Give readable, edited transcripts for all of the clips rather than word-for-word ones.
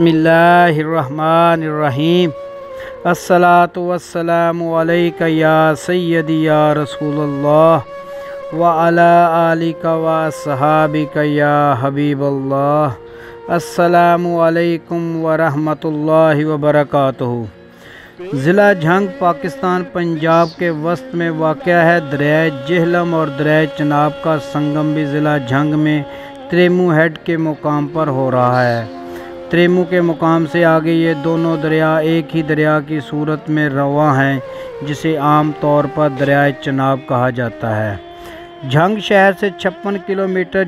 बिस्मिल्लाहिर्रहमानिर्रहीम। अस्सलातु वस्सलामु अलैका या सय्यदी या रसूलल्लाह व अला आलिका व अस्हाबिका या हबीबल्लाह। अस्सलामु अलैकुम व रहमतुल्लाहि व बरकातुहू। ज़िला झंग पाकिस्तान पंजाब के वस्त में वाक़या है। दरियाए जेहलम और दरियाए चनाब का संगम भी ज़िला झंग में त्रेमू हेड के मुकाम पर हो रहा है। त्रेमू के मुकाम से आगे ये दोनों दरिया एक ही दरिया की सूरत में रवां हैं, जिसे आम तौर पर दरियाए चनाब कहा जाता है। झंग शहर से 56 किलोमीटर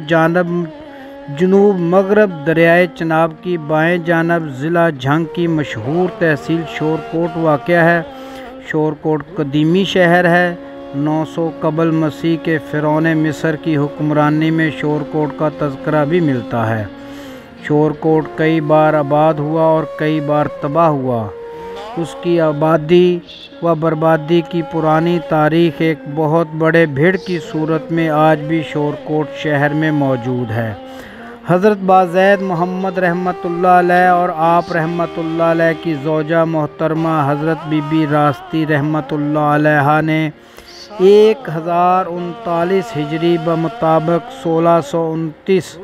जनूब मगरब दरियाए चनाब की बाएं जानब ज़िला झंग की मशहूर तहसील शोरकोट वाक़या है। शोरकोट कदीमी शहर है। 900 कबल मसीह के फ़िरौन मिस्र की हुक्मरानी में शोरकोट का तज़किरा भी मिलता है। शोरकोट कई बार आबाद हुआ और कई बार तबाह हुआ। उसकी आबादी व बर्बादी की पुरानी तारीख़ एक बहुत बड़े भीड़ की सूरत में आज भी शोरकोट शहर में मौजूद है। हज़रत बाज़ैद मोहम्मद रहमतुल्लाह अलैह और आप रहमतुल्लाह अलैह की ज़ौजा मोहतरमा हज़रत बीबी रास्ती रहमतुल्लाह अलैहा ने 1039 हिजरी बमुताबिक 1629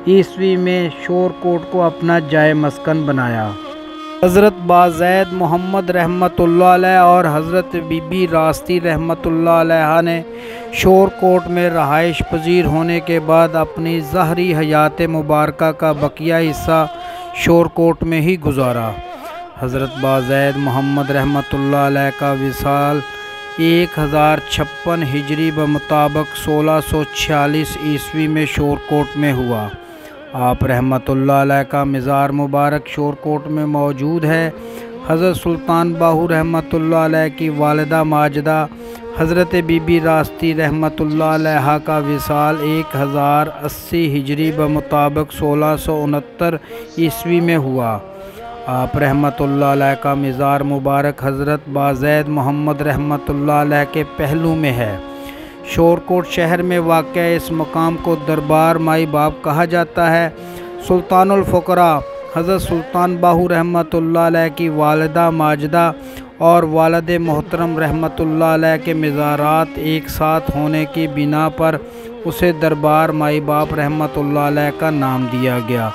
ईस्वी में शोरकोट को अपना जाए मस्कन बनाया। हज़रत बाज़ैद मोहम्मद रहमतुल्लाह अलैह और हज़रत बीबी रास्ती रहमतुल्लाह अलैहा ने शोरकोट में रहाइश पजीर होने के बाद अपनी ज़हरी हयात मुबारका का बकिया हिस्सा शोरकोट में ही गुजारा। हज़रत बाज़ैद मोहम्मद रहमतुल्लाह अलैह का विसाल 1056 हिजरी बमुताबिक 1646 ईस्वी में शोरकोट में हुआ। आप रहमतुल्लाह अलैह का मज़ार मुबारक शोरकोट में मौजूद है। हज़रत सुल्तान बाहू रहमतुल्लाह अलैह की वालिदा माजिदा हज़रत बीबी रास्ती रहमतुल्लाह अलैहा का विसाल 1080 हिजरी बमुताबिक 1669 ईस्वी में हुआ। आप रहमतुल्लाह अलैह का मज़ार मुबारक हज़रत बाज़ैद मोहम्मद रहमतुल्लाह अलैह के पहलू में है। शोरकोट शहर में वाक़या इस मकाम को दरबार माई बाप कहा जाता है। सुल्तानुल फ़ुक़रा हज़रत सुल्तान बाहू रहमतुल्लाह अलैह की वालिदा माजिदा और वालिद मोहतरम रहमतुल्लाह अलैह के मज़ारात एक साथ होने की बिना पर उसे दरबार माई बाप रहमतुल्लाह अलैह का नाम दिया गया।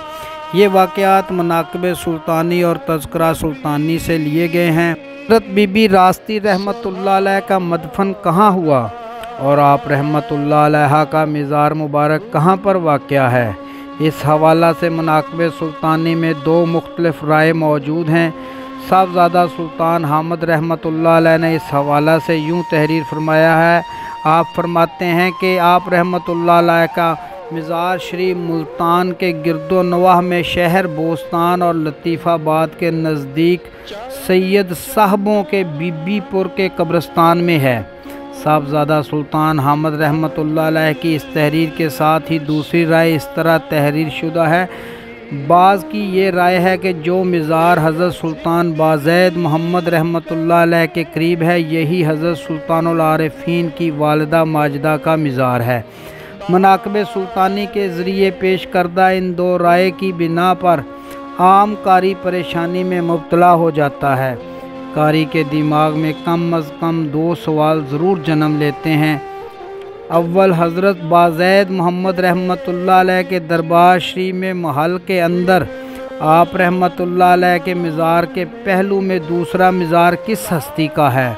ये वाक़यात मनाक़िब सुल्तानी और तज़किरा सुल्तानी से लिए गए हैं। हज़रत बीबी रास्ती रहमतुल्लाह अलैह का मदफन कहाँ हुआ और आप रहमतुल्लाह अलैहा का मज़ार मुबारक कहाँ पर वाक़या है, इस हवाला से मनाक़िब सुल्तानी में दो मुख्तलिफ राय मौजूद हैं। साहबज़ादा सुल्तान हामिद रहमतुल्लाह अलैह ने इस हवाला से यूँ तहरीर फरमाया है। आप फरमाते हैं कि आप रहमतुल्लाह अलैह का मज़ार श्री मुल्तान के गिरदो नवाह में शहर बोस्तान और लतीफ़ाबाद के नज़दीक सैयद साहबों के बीबीपुर के कब्रिस्तान में है। साहबज़ादा सुल्तान हामिद रहमतुल्लाह अलैह की इस तहरीर के साथ ही दूसरी राय इस तरह तहरीर शुदा है। बाज़ की ये राय है कि जो मज़ार हज़रत सुल्तान बाज़ैद मोहम्मद रहमतुल्लाह अलैह के करीब है, यही हज़रत सुल्तानुल आरिफ़ीन की वालिदा माजिदा का मज़ार है। मनाक़िब सुल्तानी के ज़रिए पेश करदा इन दो राय की बिना पर आम कारी परेशानी में मुब्तला हो जाता है। कारी के दिमाग में कम अज़ कम दो सवाल ज़रूर जन्म लेते हैं। अव्वल, हज़रत बाज़ैद मोहम्मद रहमतुल्लाह अलैह के दरबार शरीफ में महल के अंदर आप रहमतुल्लाह अलैह के मज़ार के पहलू में दूसरा मज़ार किस हस्ती का है।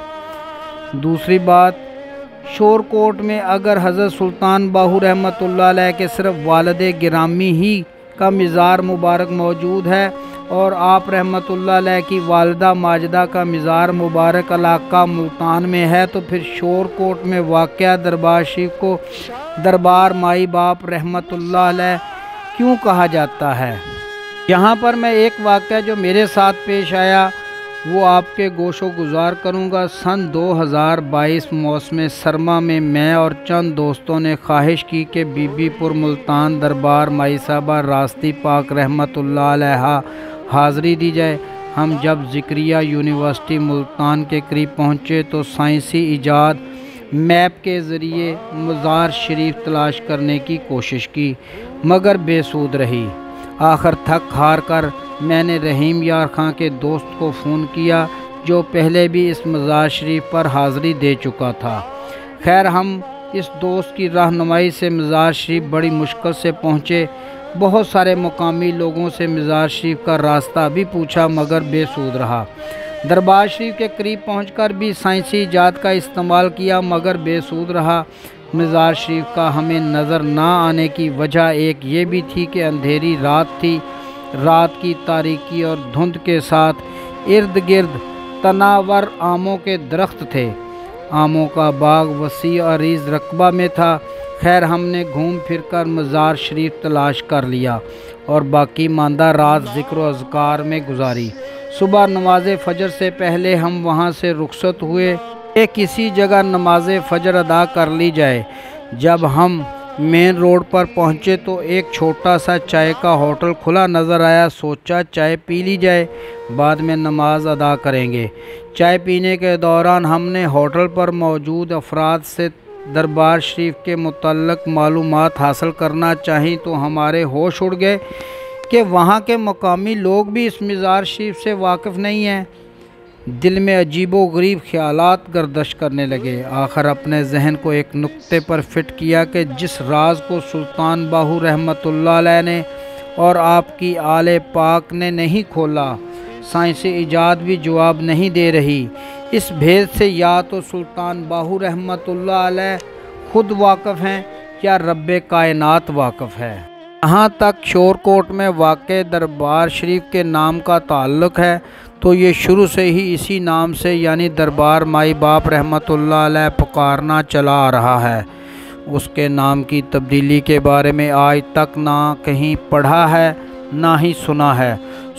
दूसरी बात, शोरकोट में अगर हज़रत सुल्तान बाहू रहमतुल्लाह अलैह के सिर्फ़ वालिद गिरामी ही का मज़ार मुबारक मौजूद है और आप रहमतुल्लाह अलैह की वालिदा माजिदा का मज़ार मुबारक इलाका मुल्तान में है, तो फिर शोरकोट में वाक़या दरबार शरीफ को दरबार माई बाप रहमतुल्लाह अलैह क्यों कहा जाता है। यहाँ पर मैं एक वाक़या जो मेरे साथ पेश आया वो आपके गोशो गुजार करूँगा। सन 2022 मौसम सरमा में मैं और चंद दोस्तों ने ख्वाहिश की कि बीबीपुर मुल्तान दरबार माई साहबा रास्ती पाक रहमतुल्लाह अलैहा हाज़री दी जाए। हम जब ज़िक्रिया यूनिवर्सिटी मुल्तान के करीब पहुँचे तो साइंसी इजाद मैप के ज़रिए मज़ार शरीफ तलाश करने की कोशिश की, मगर बेसूद रही। आखिर थक हार कर میں نے رحیم یار خان کے دوست کو فون کیا جو پہلے بھی اس مزار شریف پر حاضری دے چکا تھا۔ خیر ہم اس دوست کی رہنمائی سے مزار شریف بڑی مشکل سے پہنچے۔ بہت سارے مقامی لوگوں سے مزار شریف کا راستہ بھی پوچھا مگر بے سود رہا۔ دربار شریف کے قریب پہنچ کر بھی سائنسی ایجاد کا استعمال کیا مگر بے سود رہا۔ مزار شریف کا ہمیں نظر نہ آنے کی وجہ ایک یہ بھی تھی کہ اندھیری رات تھی۔ رات کی تاریکی اور دھند کے ساتھ ارد گرد تناور آموں کے درخت تھے۔ آموں کا باغ وسیع اور عریض رقبہ میں تھا۔ خیر ہم نے گھوم پھر کر مزار شریف تلاش کر لیا اور باقی ماندہ رات ذکر و اذکار میں گزاری۔ صبح نماز فجر سے پہلے ہم وہاں سے رخصت ہوئے کہ کسی جگہ نماز فجر ادا کر لی جائے۔ جب ہم مین روڈ پر پہنچے تو ایک چھوٹا سا چائے کا ہوٹل کھلا نظر آیا۔ سوچا چائے پی لی جائے، بعد میں نماز ادا کریں گے۔ چائے پینے کے دوران ہم نے ہوٹل پر موجود افراد سے دربار شریف کے متعلق معلومات حاصل کرنا چاہی تو ہمارے ہوش اڑ گئے کہ وہاں کے مقامی لوگ بھی اس مزار شریف سے واقف نہیں ہیں۔ دل میں عجیب و غریب خیالات گردش کرنے لگے۔ آخر اپنے ذہن کو ایک نقطے پر فٹ کیا کہ جس راز کو سلطان باہو رحمۃ اللہ علیہ نے اور آپ کی آل پاک نے نہیں کھولا، سائنسی ایجاد بھی جواب نہیں دے رہی۔ اس بھید سے یا تو سلطان باہو رحمۃ اللہ علیہ خود واقف ہیں یا رب کائنات واقف ہے۔ جہاں تک شور کوٹ میں واقع دربار شریف کے نام کا تعلق ہے تو یہ شروع سے ہی اسی نام سے یعنی دربار مائی باپ رحمۃ اللہ علیہ پکارنا چلا آ رہا ہے۔ اس کے نام کی تبدیلی کے بارے میں آج تک نہ کہیں پڑھا ہے نہ ہی سنا ہے۔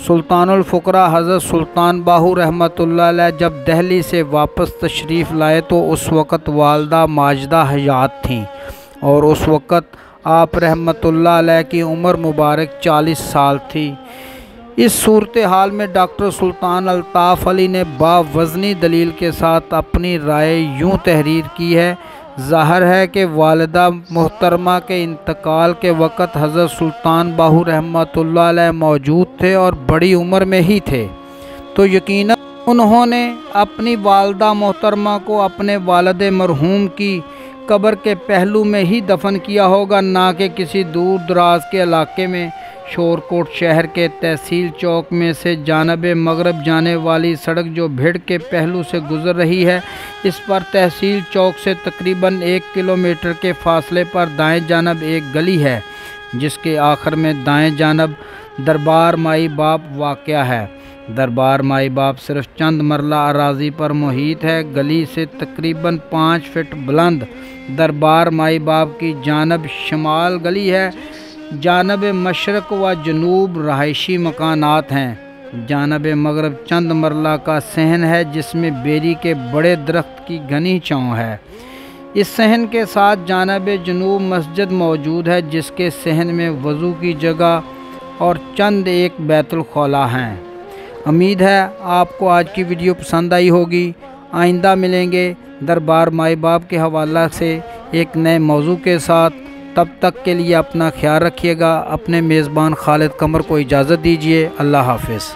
سلطان الفقراء حضرت سلطان باہو رحمۃ اللہ علیہ جب دہلی سے واپس تشریف لائے تو اس وقت والدہ ماجدہ حیات تھیں اور اس وقت آپ رحمۃ اللہ علیہ کی عمر مبارک 40 سال تھی۔ اس صورتحال میں ڈاکٹر سلطان الطاف علی نے باوزنی دلیل کے ساتھ اپنی رائے یوں تحریر کی ہے۔ ظاہر ہے کہ والدہ محترمہ کے انتقال کے وقت حضرت سلطان باہو رحمۃ اللہ علیہ موجود تھے اور بڑی عمر میں ہی تھے، تو یقیناً انہوں نے اپنی والدہ محترمہ کو اپنے والد مرحوم کی قبر کے پہلو میں ہی دفن کیا ہوگا، نہ کہ کسی دور دراز کے علاقے میں۔ شور کوٹ شہر کے تحصیل چوک میں سے جانب مغرب جانے والی سڑک جو بھیڑ کے پہلو سے گزر رہی ہے، اس پر تحصیل چوک سے تقریباً 1 کلومیٹر کے فاصلے پر دائیں جانب ایک گلی ہے جس کے آخر میں دائیں جانب دربار مائی باپ واقع ہے۔ دربار مائی باپ صرف چند مرلہ اراضی پر محیط ہے۔ گلی سے تقریباً 5 فٹ بلند دربار مائی باپ کی جانب شمال گلی ہے۔ جانب مشرق و جنوب رہائشی مکانات ہیں۔ جانب مغرب چند مرلہ کا صحن ہے جس میں بیری کے بڑے درخت کی گھنی چھاؤں ہے۔ اس صحن کے ساتھ جانب جنوب مسجد موجود ہے جس کے صحن میں وضو کی جگہ اور چند ایک بیت الخلا ہیں۔ امید ہے آپ کو آج کی ویڈیو پسند آئی ہوگی۔ آئندہ ملیں گے دربار مائی باپ کے حوالہ سے ایک نئے موضوع کے ساتھ۔ تب تک کے لیے اپنا خیال رکھیے گا۔ اپنے میزبان خالد قمر کو اجازت دیجیے۔ اللہ حافظ۔